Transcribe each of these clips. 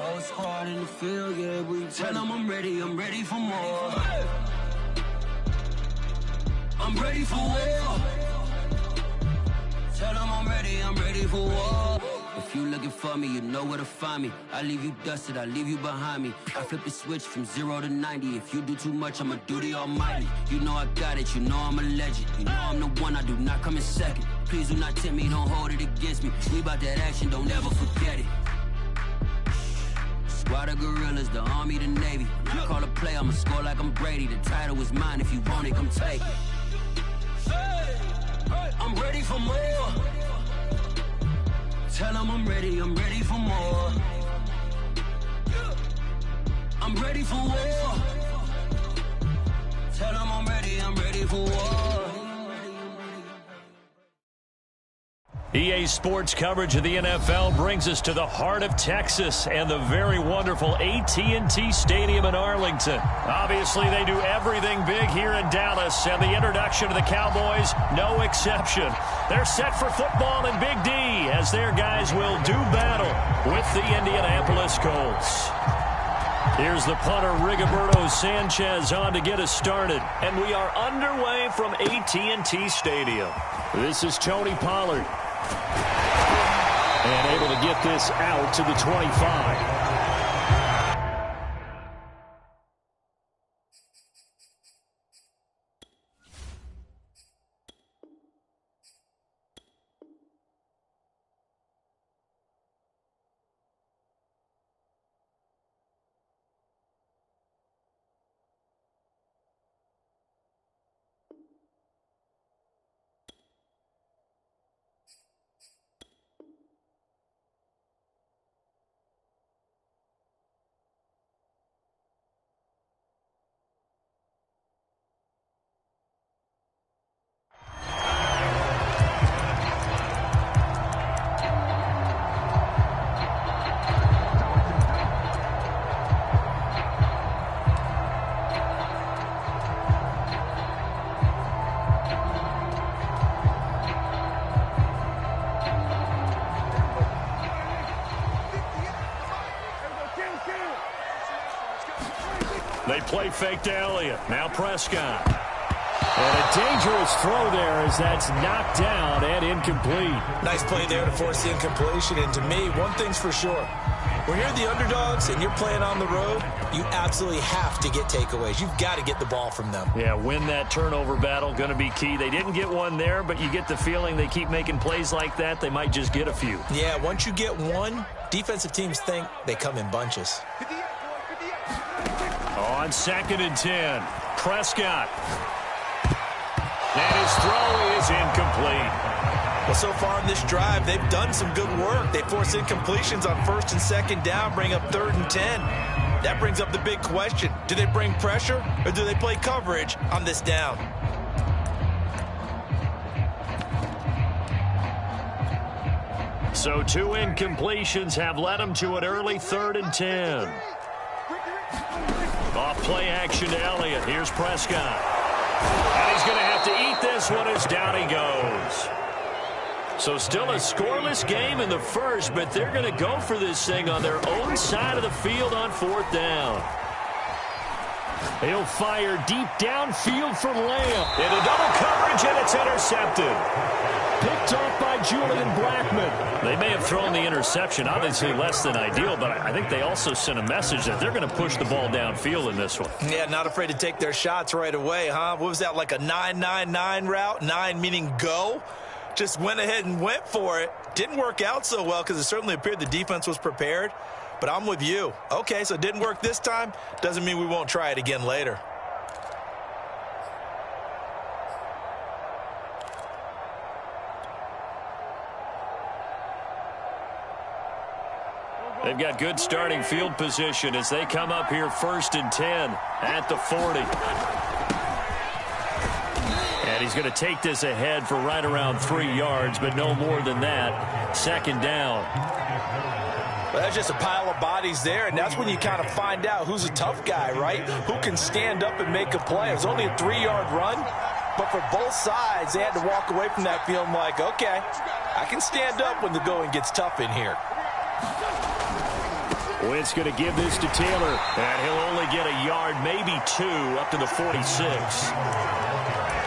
Whole squad in the field, yeah, we tell them I'm ready for more. I'm ready for war. Tell them I'm ready for war. If you looking for me, you know where to find me. I leave you dusted, I leave you behind me. I flip the switch from 0 to 90. If you do too much, I'ma do the almighty. You know I got it, you know I'm a legend. You know I'm the one, I do not come in second. Please do not tempt me, don't hold it against me. We about that action, don't ever forget it. Squad of gorillas, the army, the navy. When I call a play, I'ma score like I'm Brady. The title is mine, if you want it, come take it. I'm ready for more. Tell them I'm ready for more. I'm ready for war. Tell them I'm ready for war. EA Sports coverage of the NFL brings us to the heart of Texas and the very wonderful AT&T Stadium in Arlington. Obviously, they do everything big here in Dallas, and the introduction of the Cowboys, no exception. They're set for football in Big D as their guys will do battle with the Indianapolis Colts. Here's the punter, Rigoberto Sanchez, on to get us started. And we are underway from AT&T Stadium. This is Tony Pollard. And able to get this out to the 25. They play fake to Elliott. Now Prescott. And a dangerous throw there as that's knocked down and incomplete. Nice play there to force the incompletion. And to me, one thing's for sure. When you're the underdogs and you're playing on the road, you absolutely have to get takeaways. You've got to get the ball from them. Yeah, win that turnover battle, going to be key. They didn't get one there, but you get the feeling they keep making plays like that, they might just get a few. Yeah, once you get one, defensive teams think they come in bunches. On 2nd and 10, Prescott. And his throw is incomplete. Well, so far in this drive, they've done some good work. They force incompletions on 1st and 2nd down, bring up 3rd and 10. That brings up the big question. Do they bring pressure or do they play coverage on this down? So 2 incompletions have led them to an early 3rd and 10. Off play action to Elliott. Here's Prescott. And he's going to have to eat this one as down he goes. So still a scoreless game in the first, but they're going to go for this thing on their own side of the field on 4th down. He'll fire deep downfield for Lamb. Into double coverage, and it's intercepted. Picked off by Julian Blackmon. They may have thrown the interception, obviously less than ideal, but I think they also sent a message that they're going to push the ball downfield in this one. Yeah, not afraid to take their shots right away, huh? What was that, like a 9-9-9 route? 9 meaning go? Just went ahead and went for it. Didn't work out so well because it certainly appeared the defense was prepared. But I'm with you. Okay, so it didn't work this time. Doesn't mean we won't try it again later. They've got good starting field position as they come up here 1st and 10 at the 40. And he's going to take this ahead for right around 3 yards, but no more than that. 2nd down. Well, that's just a pile of bodies there, and that's when you kind of find out who's a tough guy, right? Who can stand up and make a play. It was only a 3-yard run, but for both sides, they had to walk away from that feeling like, okay, I can stand up when the going gets tough in here. Wentz going to give this to Taylor, and he'll only get a yard, maybe 2, up to the 46.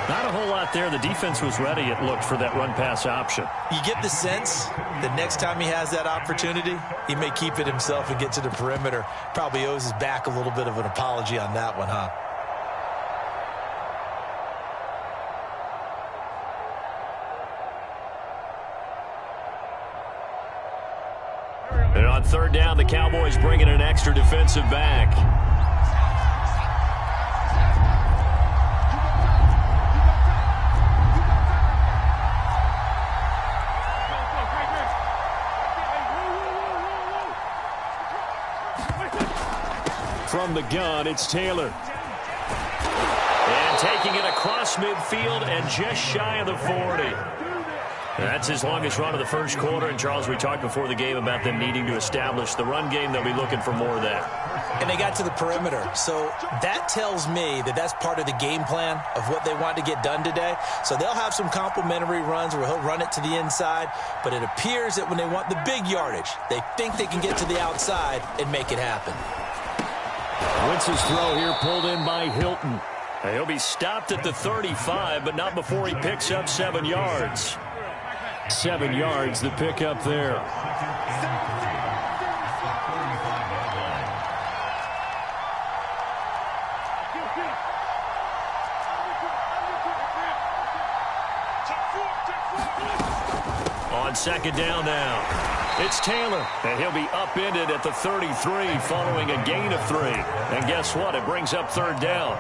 Not a whole lot there. The defense was ready, it looked, for that run-pass option. You get the sense that next time he has that opportunity, he may keep it himself and get to the perimeter. Probably owes his back a little bit of an apology on that one, huh? And on third down, the Cowboys bring in an extra defensive back. From the gun, it's Taylor. And taking it across midfield and just shy of the 40. That's his longest run of the first quarter. And, Charles, we talked before the game about them needing to establish the run game. They'll be looking for more of that. And they got to the perimeter. So that tells me that that's part of the game plan of what they want to get done today. So they'll have some complimentary runs where he'll run it to the inside. But it appears that when they want the big yardage, they think they can get to the outside and make it happen. Wentz's throw here pulled in by Hilton. He'll be stopped at the 35, but not before he picks up 7 yards. 7 yards, the pickup there. On second down now. It's Taylor, and he'll be upended at the 33 following a gain of 3. And guess what? It brings up third down.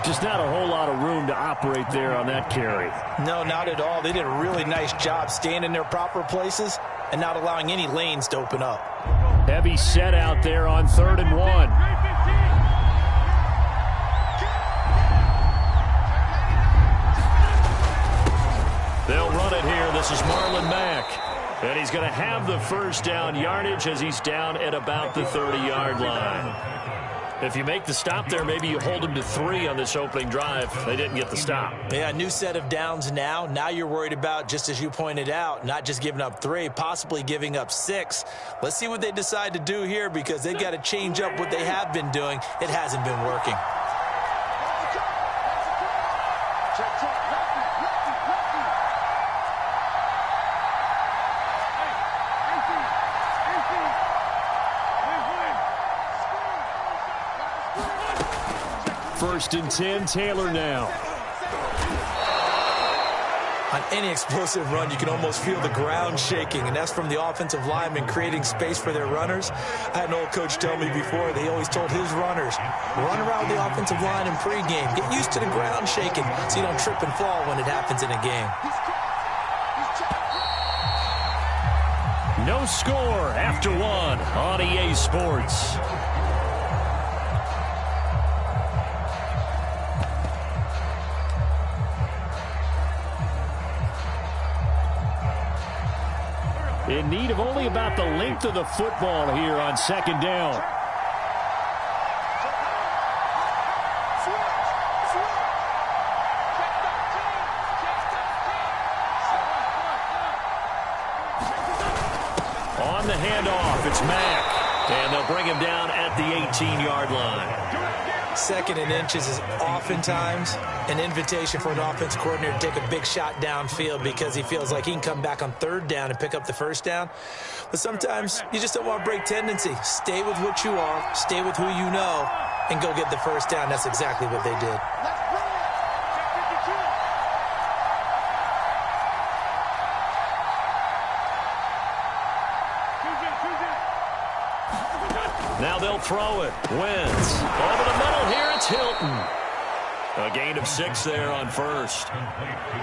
Just not a whole lot of room to operate there on that carry. No, not at all. They did a really nice job staying in their proper places and not allowing any lanes to open up. Heavy set out there on 3rd and 1. They'll run it here. This is Marlon Mack. And he's going to have the first down yardage as he's down at about the 30-yard line. If you make the stop there, maybe you hold him to 3 on this opening drive. They didn't get the stop. Yeah, new set of downs now. Now you're worried about, just as you pointed out, not just giving up 3, possibly giving up 6. Let's see what they decide to do here because they've got to change up what they have been doing. It hasn't been working. First and 10, Taylor now. On any explosive run, you can almost feel the ground shaking, and that's from the offensive linemen creating space for their runners. I had an old coach tell me before, they always told his runners, run around the offensive line in pregame. Get used to the ground shaking so you don't trip and fall when it happens in a game. No score after 1 on EA Sports. In need of only about the length of the football here on second down. On the handoff, it's Mack. And they'll bring him down at the 18-yard line. 2nd and inches is oftentimes an invitation for an offense coordinator to take a big shot downfield because he feels like he can come back on 3rd down and pick up the first down. But sometimes you just don't want to break tendency. Stay with what you are, stay with who you know, and go get the first down. That's exactly what they did. Now they'll throw it. Wentz. Over the middle here, it's Hilton. A gain of 6 there on first.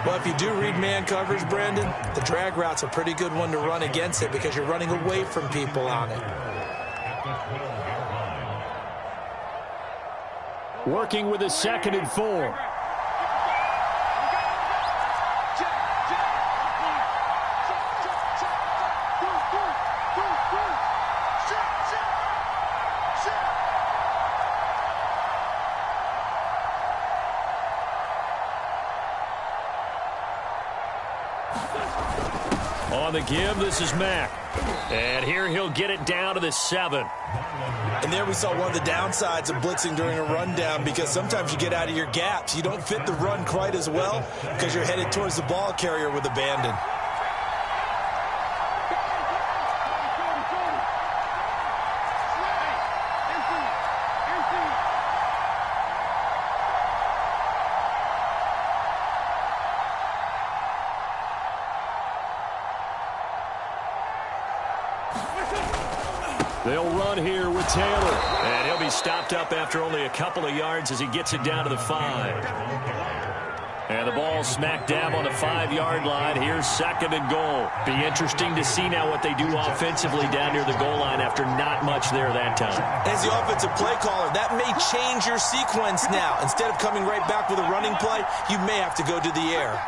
Well, if you do read man coverage, Brandon, the drag route's a pretty good one to run against it because you're running away from people on it. Working with a 2nd and 4. On the give, this is Mack. And here he'll get it down to the 7. And there we saw one of the downsides of blitzing during a rundown, because sometimes you get out of your gaps. You don't fit the run quite as well because you're headed towards the ball carrier with abandon. They'll run here with Taylor. And he'll be stopped up after only a couple of yards as he gets it down to the 5. And the ball smack dab on the 5-yard line. Here's 2nd and goal. Be interesting to see now what they do offensively down near the goal line after not much there that time. As the offensive play caller, that may change your sequence now. Instead of coming right back with a running play, you may have to go to the air.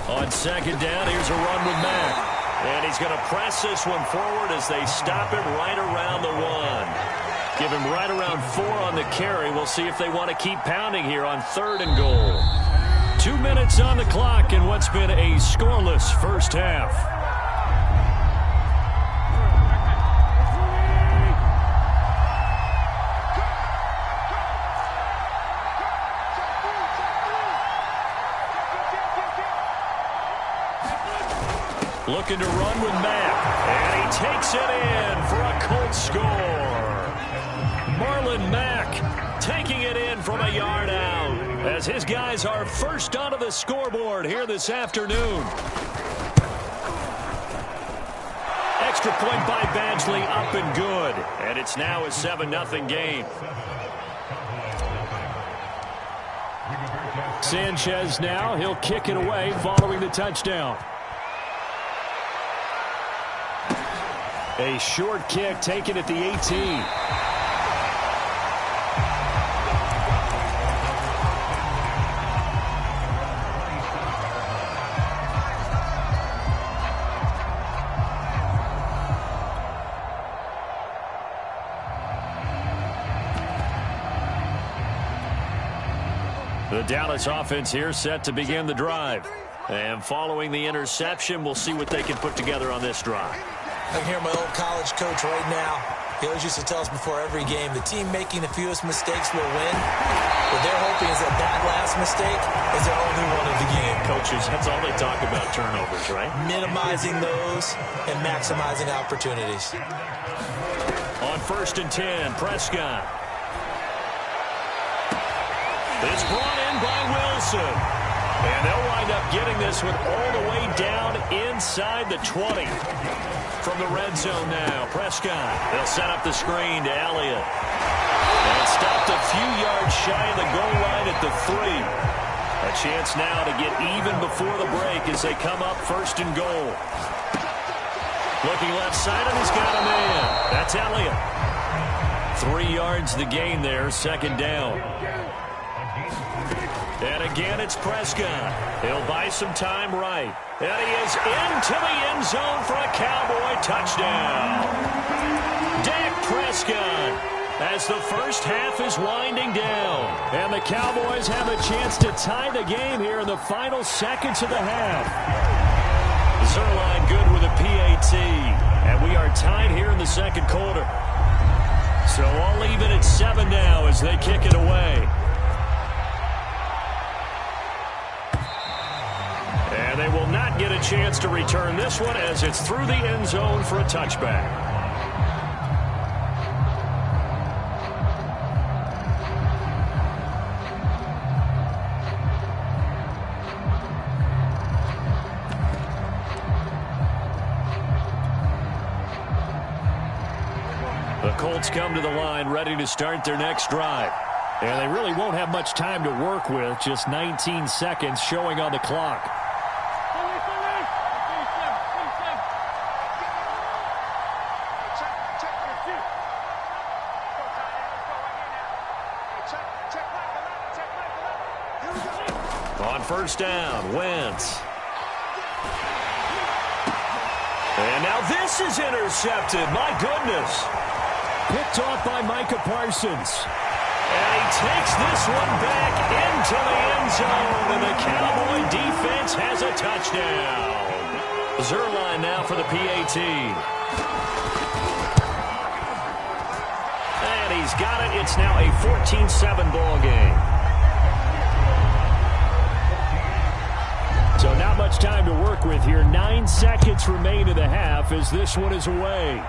On 2nd down, here's a run with Mack. And he's going to press this one forward as they stop him right around the 1. Give him right around 4 on the carry. We'll see if they want to keep pounding here on 3rd and goal. 2 minutes on the clock in what's been a scoreless first half. Looking to run with Mack, and he takes it in for a Colts score. Marlon Mack taking it in from a yard out as his guys are first onto the scoreboard here this afternoon. Extra point by Badgley, up and good, and it's now a 7-0 game. Sanchez now, he'll kick it away following the touchdown. A short kick taken at the 18. The Dallas offense here set to begin the drive. And following the interception, we'll see what they can put together on this drive. I can hear my old college coach right now. He always used to tell us before every game, the team making the fewest mistakes will win. What they're hoping is that last mistake is their only one of the game. Coaches, that's all they talk about, turnovers, right? Minimizing those and maximizing opportunities. On 1st and 10, Prescott. It's brought in by Wilson. And they'll wind up getting this one all the way down inside the 20. From the red zone now, Prescott. They'll set up the screen to Elliott. And stopped a few yards shy of the goal line at the 3. A chance now to get even before the break as they come up 1st and goal. Looking left side, and he's got a man. That's Elliott. 3 yards the gain there, 2nd down. And again, it's Prescott. He'll buy some time right. And he is into the end zone for a Cowboy touchdown. Dak Prescott as the first half is winding down. And the Cowboys have a chance to tie the game here in the final seconds of the half. Zerline good with a PAT. And we are tied here in the 2nd quarter. So all even at 7 now as they kick it away. And they will not get a chance to return this one as it's through the end zone for a touchback. The Colts come to the line ready to start their next drive. And they really won't have much time to work with, just 19 seconds showing on the clock. On 1st down, Wentz. And now this is intercepted. My goodness. Picked off by Micah Parsons. And he takes this one back into the end zone, and the Cowboy defense has a touchdown. Zerline now for the PAT. And he's got it. It's now a 14-7 ball game. So not much time to work with here. 9 seconds remain in the half as this one is away.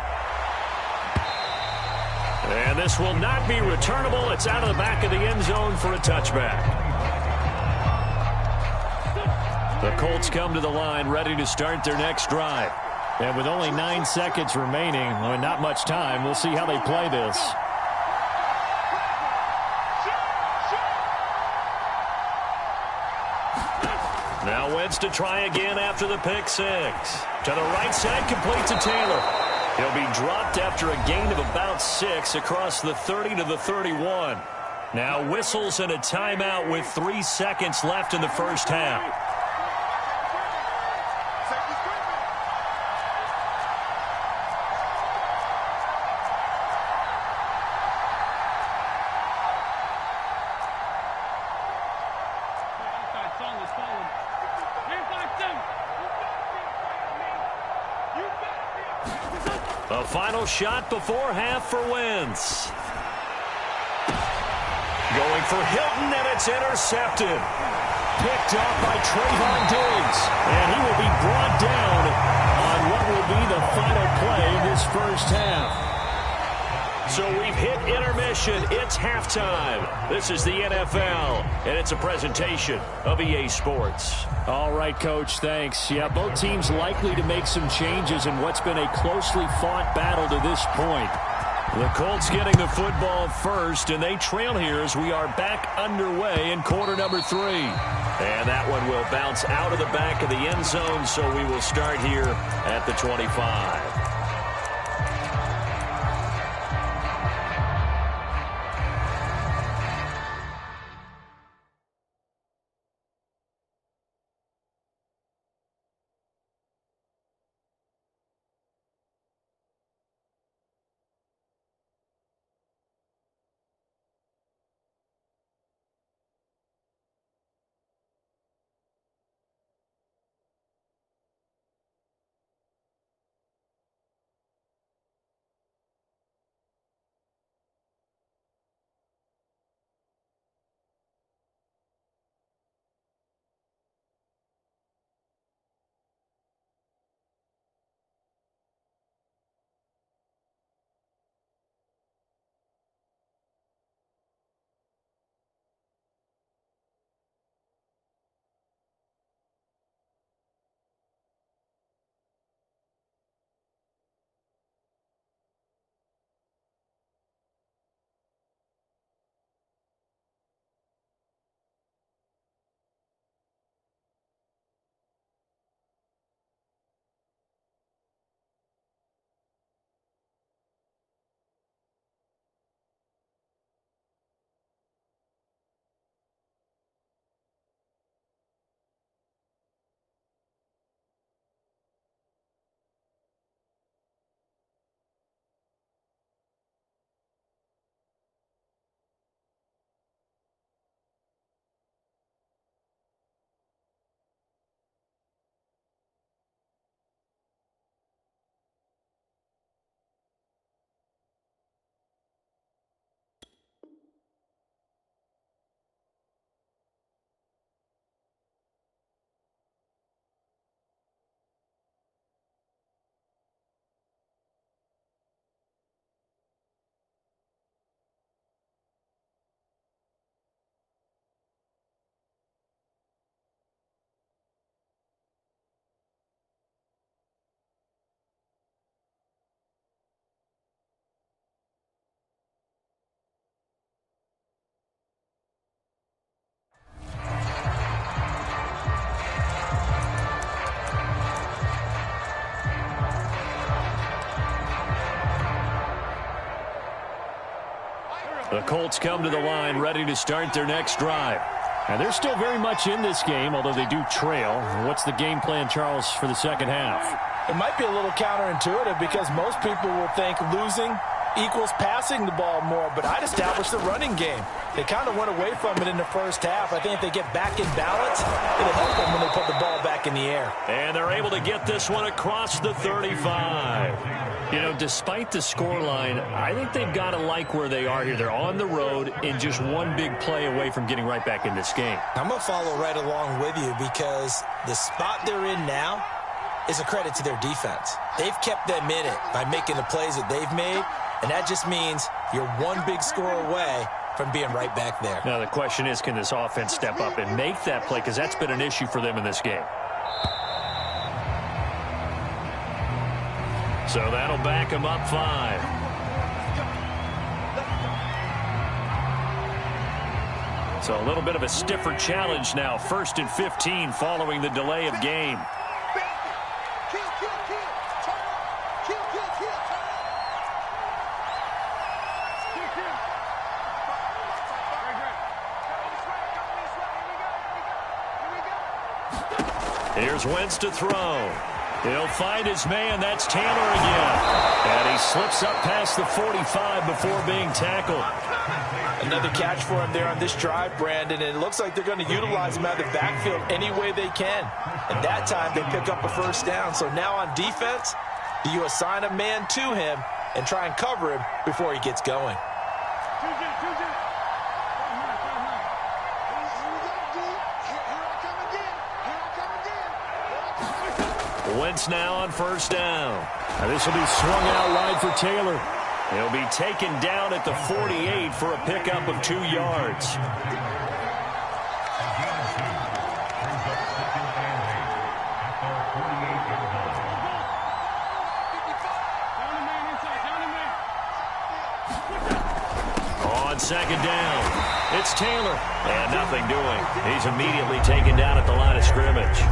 And this will not be returnable. It's out of the back of the end zone for a touchback. The Colts come to the line ready to start their next drive. And with only 9 seconds remaining, well, not much time, we'll see how they play this. Now Wentz to try again after the pick six. To the right side, complete to Taylor. He'll be dropped after a gain of about 6 across the 30 to the 31. Now whistles and a timeout with 3 seconds left in the first half. A final shot before half for Wentz. Going for Hilton, and it's intercepted. Picked off by Trayvon Diggs. And he will be brought down on what will be the final play of this first half. So we've hit intermission. It's halftime. This is the NFL, and it's a presentation of EA Sports. All right, Coach, thanks. Yeah, both teams likely to make some changes in what's been a closely fought battle to this point. The Colts getting the football first, and they trail here as we are back underway in quarter number 3. And that one will bounce out of the back of the end zone, so we will start here at the 25. The Colts come to the line ready to start their next drive. And they're still very much in this game, although they do trail. What's the game plan, Charles, for the second half? It might be a little counterintuitive because most people will think losing equals passing the ball more, but I'd establish the running game. They kind of went away from it in the first half. I think if they get back in balance, it'll help them when they put the ball back in the air. And they're able to get this one across the 35. You know, despite the scoreline, I think they've got to like where they are here. They're on the road and just one big play away from getting right back in this game. I'm going to follow right along with you because the spot they're in now is a credit to their defense. They've kept them in it by making the plays that they've made, and that just means you're one big score away from being right back there. Now the question is, can this offense step up and make that play? Because that's been an issue for them in this game. So that'll back them up 5. So a little bit of a stiffer challenge now. 1st and 15 following the delay of game. Here's Wentz to throw. He'll find his man. That's Taylor again. And he slips up past the 45 before being tackled. Another catch for him there on this drive, Brandon, and it looks like they're going to utilize him out of the backfield any way they can. And that time they pick up a first down. So now on defense, do you assign a man to him and try and cover him before he gets going? Wentz now on 1st down. Now this will be swung out wide for Taylor. He'll be taken down at the 48 for a pickup of 2 yards. On 2nd down, it's Taylor. And nothing doing. He's immediately taken down at the line of scrimmage.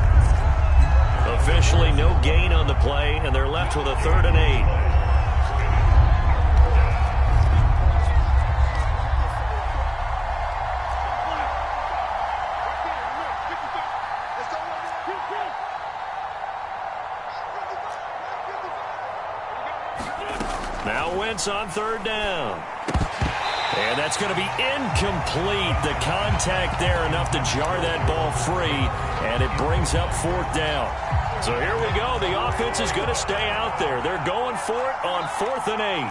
Officially no gain on the play, and they're left with a 3rd and 8. Now Wentz on 3rd down. And that's going to be incomplete. The contact there enough to jar that ball free, and it brings up 4th down. So here we go. The offense is going to stay out there. They're going for it on 4th and 8.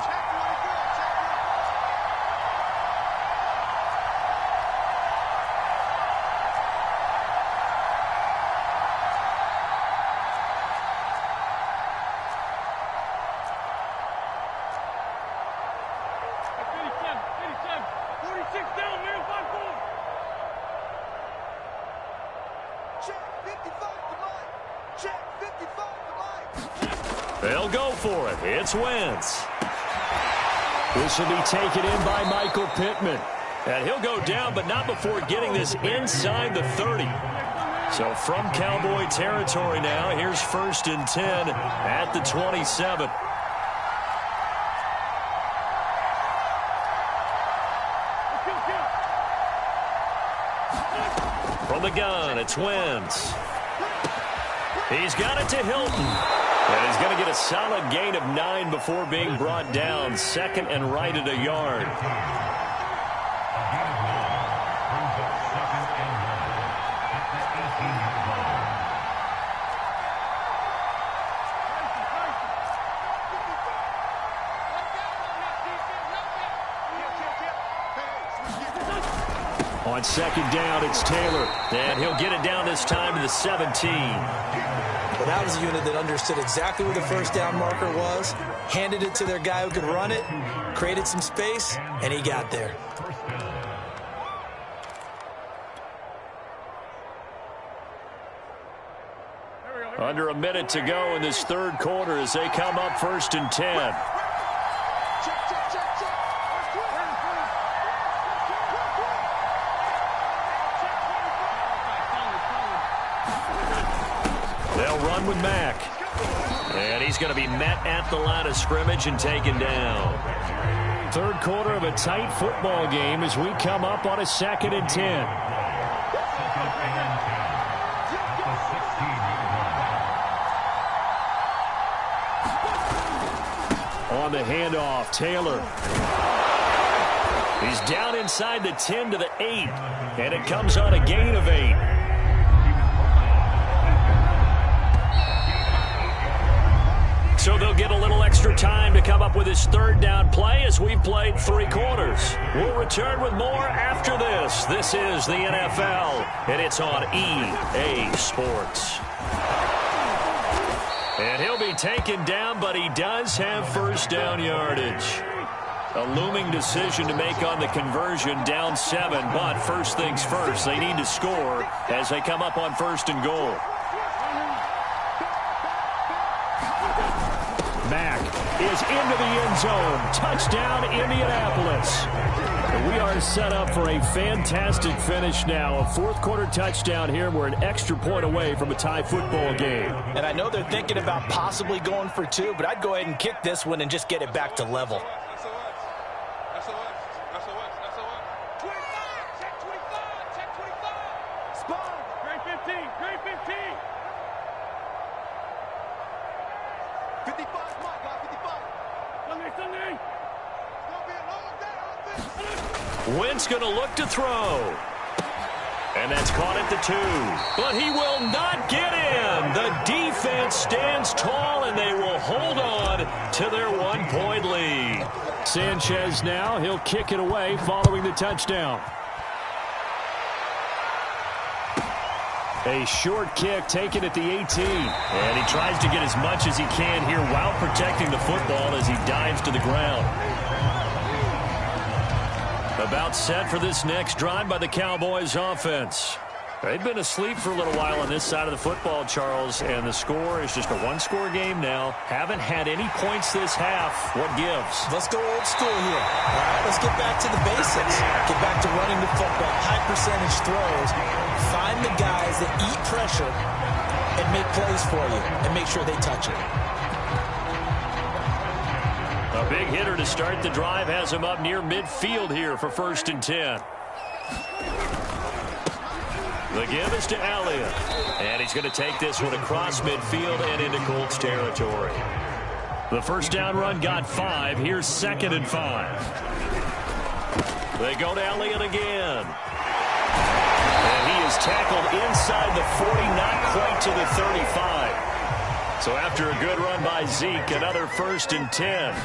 They'll go for it. It's Wentz. This will be taken in by Michael Pittman. And he'll go down, but not before getting this inside the 30. So from Cowboy territory now, here's 1st and 10 at the 27. From the gun, it's Wentz. He's got it to Hilton. And he's going to get a solid gain of 9 before being brought down. 2nd and right at a yard. On 2nd down, it's Taylor. And he'll get it down this time to the 17. Well, that was a unit that understood exactly where the 1st down marker was, handed it to their guy who could run it, created some space, and he got there. Under a minute to go in this 3rd quarter as they come up 1st and 10. They'll run with Mack. And he's going to be met at the line of scrimmage and taken down. 3rd quarter of a tight football game as we come up on a 2nd and 10. On the handoff, Taylor. He's down inside the 10 to the 8, and it comes on a gain of 8. So they'll get a little extra time to come up with his third down play as we've played 3 quarters. We'll return with more after this. This is the NFL, and it's on EA Sports. And he'll be taken down, but he does have first down yardage. A looming decision to make on the conversion, down 7, but first things first, they need to score as they come up on 1st and goal. Mack is into the end zone. Touchdown, Indianapolis. And we are set up for a fantastic finish now. A 4th quarter touchdown here. We're an extra point away from a tie football game. And I know they're thinking about possibly going for 2, but I'd go ahead and kick this one and just get it back to level. Wentz going to look to throw. And that's caught at the 2. But he will not get in. The defense stands tall, and they will hold on to their 1-point lead. Sanchez now, he'll kick it away following the touchdown. A short kick taken at the 18. And he tries to get as much as he can here while protecting the football as he dives to the ground. About set for this next drive by the Cowboys offense. They've been asleep for a little while on this side of the football, Charles, and the score is just a 1-score game now. Haven't had any points this half. What gives? Let's go old school here. All right, let's get back to the basics. Get back to running the football, high percentage throws. Find the guys that eat pressure and make plays for you and make sure they touch it. A big hitter to start the drive has him up near midfield here for 1st and 10. The give is to Elliott. And he's going to take this one across midfield and into Colts territory. The first down run got 5. Here's 2nd and 5. They go to Elliott again. And he is tackled inside the 40, not quite to the 35. So after a good run by Zeke, another 1st and 10.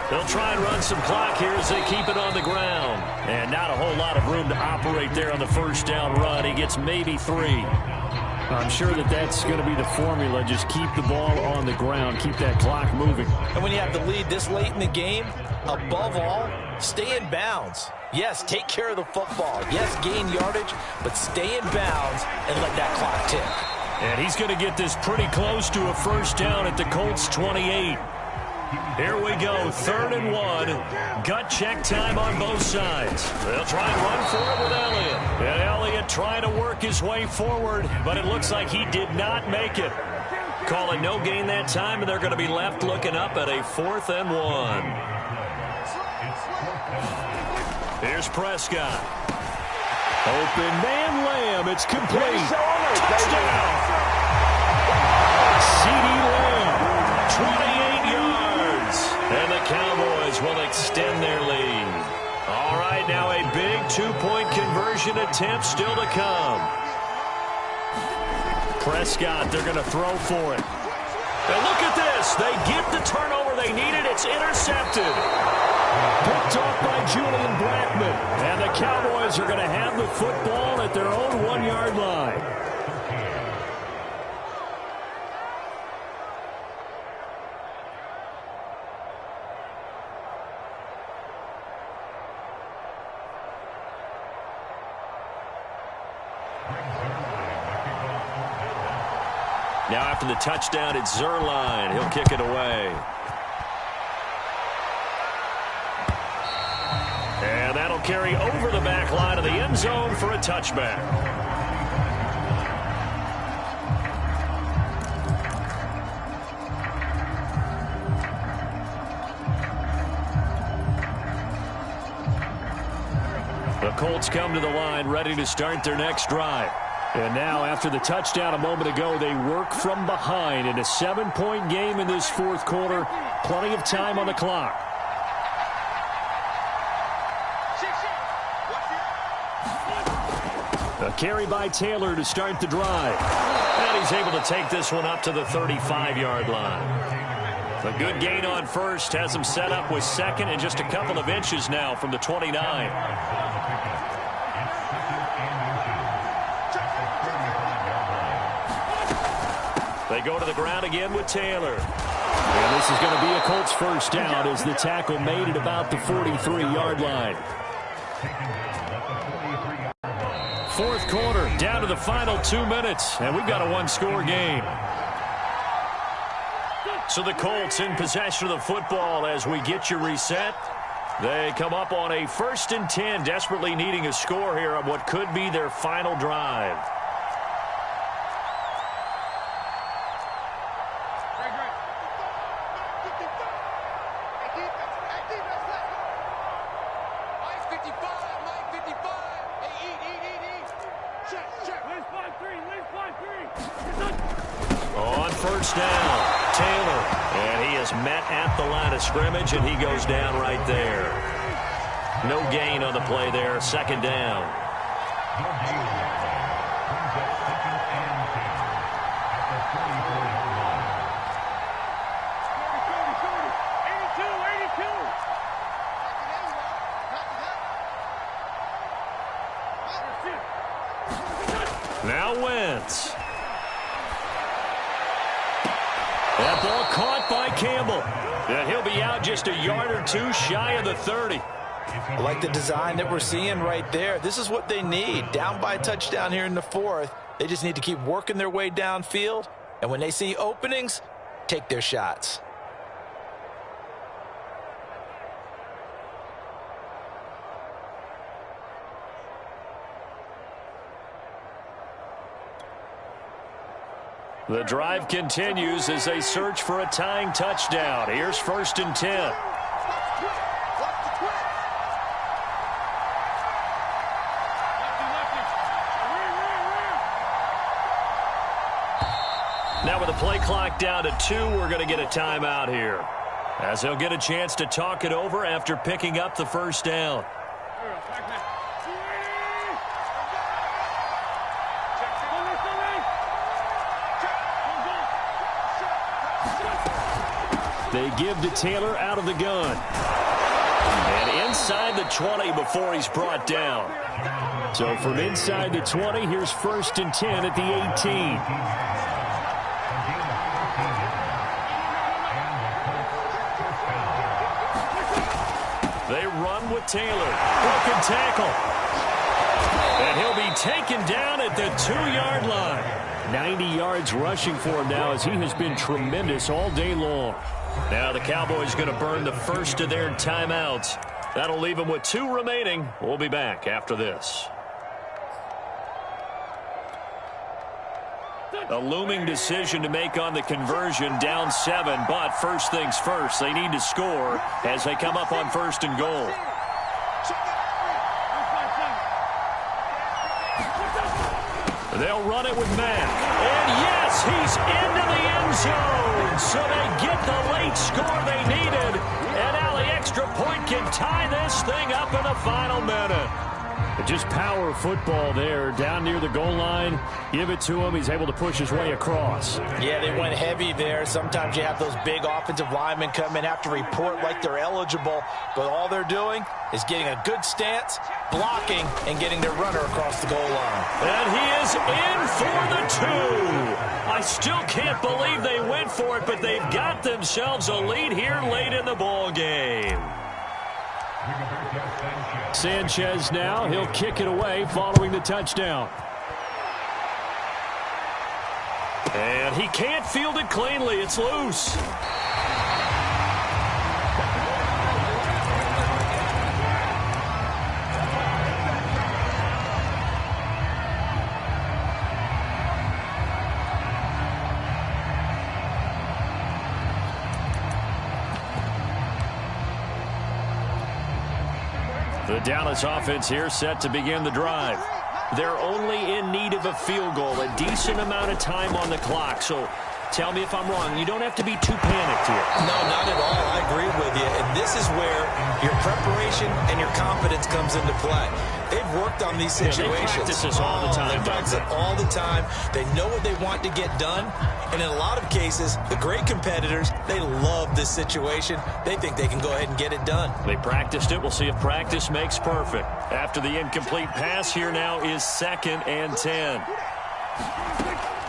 They'll try and run some clock here as they keep it on the ground. And not a whole lot of room to operate there on the first down run. He gets maybe 3. I'm sure that that's going to be the formula. Just keep the ball on the ground. Keep that clock moving. And when you have the lead this late in the game, above all, stay in bounds. Yes, take care of the football. Yes, gain yardage, but stay in bounds and let that clock tick. And he's going to get this pretty close to a first down at the Colts 28. Here we go, 3rd and 1. Gut check time on both sides. They'll try and run for it with Elliott. And Elliott trying to work his way forward, but it looks like he did not make it. Call it no gain that time, and they're going to be left looking up at a 4th and 1. Here's Prescott. Open man Lamb. It's complete. Touchdown. CeeDee Lamb, 28 yards. And the Cowboys will extend their lead. All right, now a big 2-point conversion attempt still to come. Prescott, they're going to throw for it. And look at this. They get the turnover they needed. It's intercepted. Picked off by Julian Blackmon. And the Cowboys are going to have the football at their own 1-yard line. Now after the touchdown, it's Zerline. He'll kick it away. And that'll carry over the back line of the end zone for a touchback. The Colts come to the line ready to start their next drive. And now, after the touchdown a moment ago, they work from behind in a 7-point game in this fourth quarter. Plenty of time on the clock. A carry by Taylor to start the drive. And he's able to take this one up to the 35-yard line. A good gain on first has him set up with second and just a couple of inches now from the 29. They go to the ground again with Taylor. And this is going to be a Colts first down as the tackle made at about the 43-yard line. Fourth quarter, down to the final 2 minutes, and we've got a one-score game. So the Colts in possession of the football as we get you reset. They come up on a 1st and 10, desperately needing a score here on what could be their final drive. On first down, Taylor, and he is met at the line of scrimmage, and he goes down right there. No gain on the play there, second down. Now Wentz. That ball caught by Campbell. And he'll be out just a yard or two shy of the 30. I like the design that we're seeing right there. This is what they need. Down by a touchdown here in the fourth. They just need to keep working their way downfield. And when they see openings, take their shots. The drive continues as they search for a tying touchdown. Here's 1st and 10. Now with the play clock down to 2, we're going to get a timeout here, as they'll get a chance to talk it over after picking up the first down. They give to Taylor out of the gun. And inside the 20 before he's brought down. So from inside the 20, here's 1st and 10 at the 18. They run with Taylor. Broken tackle. And he'll be taken down at the 2-yard line. 90 yards rushing for him now as he has been tremendous all day long. Now the Cowboys going to burn the first of their timeouts. That'll leave them with 2 remaining. We'll be back after this. A looming decision to make on the conversion, down 7, but first things first, they need to score as they come up on 1st and goal. They'll run it with Mack. And yes, he's into the end zone. So they get the late score they needed. And now the extra point can tie this thing up in the final minute. Just power football there down near the goal line. Give it to him. He's able to push his way across. Yeah, they went heavy there. Sometimes you have those big offensive linemen come in, have to report like they're eligible. But all they're doing is getting a good stance, blocking, and getting their runner across the goal line. And he is in for the 2. I still can't believe they went for it, but they've got themselves a lead here late in the ball game. Sanchez now, he'll kick it away following the touchdown. And he can't field it cleanly. It's loose. The Dallas offense here set to begin the drive. They're only in need of a field goal, a decent amount of time on the clock. So tell me if I'm wrong. You don't have to be too panicked here. No, not at all. I agree with you. And this is where your preparation and your confidence comes into play. They've worked on these situations. They practice this all the time. They practice it all the time. They know what they want to get done. And in a lot of cases, the great competitors, they love this situation. They think they can go ahead and get it done. They practiced it. We'll see if practice makes perfect. After the incomplete pass, here now is 2nd and 10.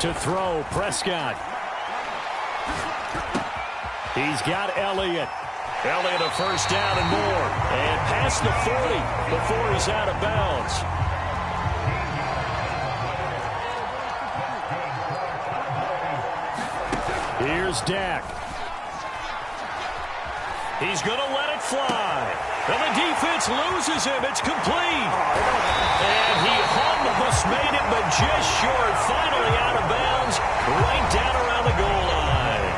To throw, Prescott. He's got Elliott. Elliott a first down and more. And past the 40 before he's out of bounds. Here's Dak. He's going to let it fly. And the defense loses him. It's complete. And he almost made it, but just short. Finally out of bounds, right down around the goal line.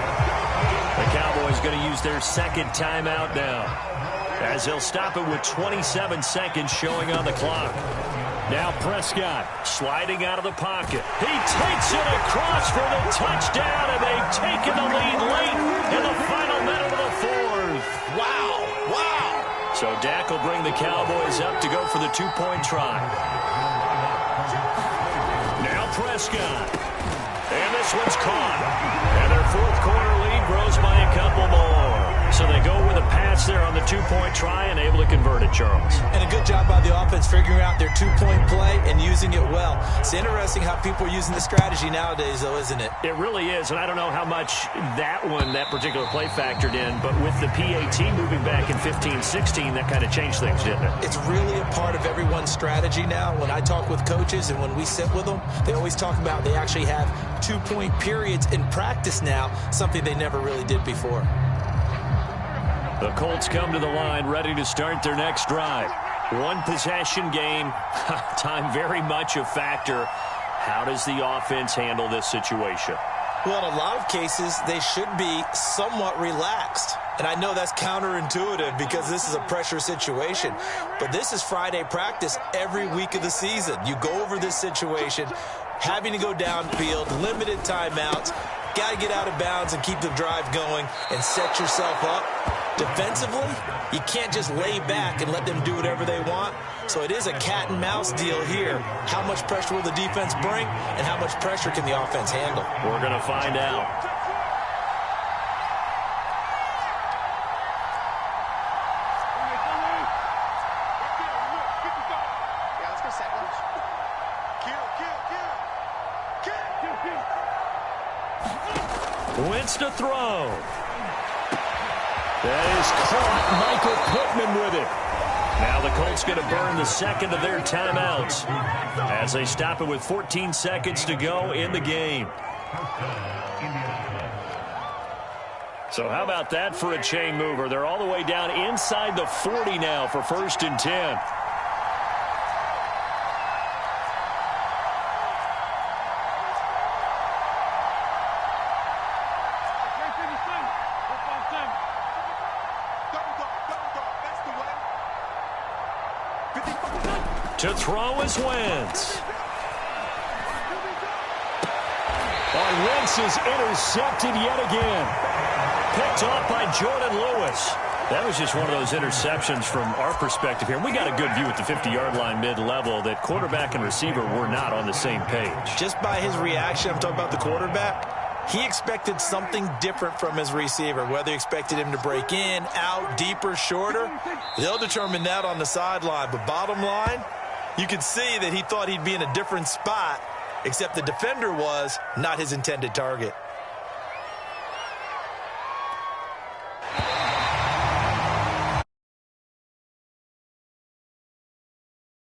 The Cowboys going to use their 2nd timeout now, as they'll stop it with 27 seconds showing on the clock. Now Prescott sliding out of the pocket. He takes it across for the touchdown, and they've taken the lead late in the final minute of the 4th. Wow, wow. So Dak will bring the Cowboys up to go for the 2-point try. Now Prescott. And this one's caught. And their 4th quarter lead grows by a couple more. So they go with a pass there on the 2-point try and able to convert it, Charles. And a good job by the offense figuring out their 2-point play and using it well. It's interesting how people are using the strategy nowadays, though, isn't it? It really is, and I don't know how much that particular play factored in, but with the PAT moving back in 15-16, that kind of changed things, didn't it? It's really a part of everyone's strategy now. When I talk with coaches and when we sit with them, they always talk about they actually have 2-point periods in practice now, something they never really did before. The Colts come to the line ready to start their next drive. 1-possession game. Time very much a factor. How does the offense handle this situation? Well, in a lot of cases, they should be somewhat relaxed. And I know that's counterintuitive because this is a pressure situation. But this is Friday practice every week of the season. You go over this situation, having to go downfield, limited timeouts, got to get out of bounds and keep the drive going and set yourself up. Defensively, you can't just lay back and let them do whatever they want. So it is a cat and mouse deal here. How much pressure will the defense bring, and how much pressure can the offense handle? We're going to find out. Wentz to throw. That is caught. Michael Pittman with it. Now the Colts going to burn the 2nd of their timeouts as they stop it with 14 seconds to go in the game. So how about that for a chain mover? They're all the way down inside the 40 now for 1st and 10. To throw is Wentz. Wentz is intercepted yet again. Picked off by Jordan Lewis. That was just one of those interceptions from our perspective here. We got a good view at the 50-yard line mid-level that quarterback and receiver were not on the same page. Just by his reaction, I'm talking about the quarterback, he expected something different from his receiver, whether he expected him to break in, out, deeper, shorter. They'll determine that on the sideline. But bottom line, you could see that he thought he'd be in a different spot, except the defender was not his intended target.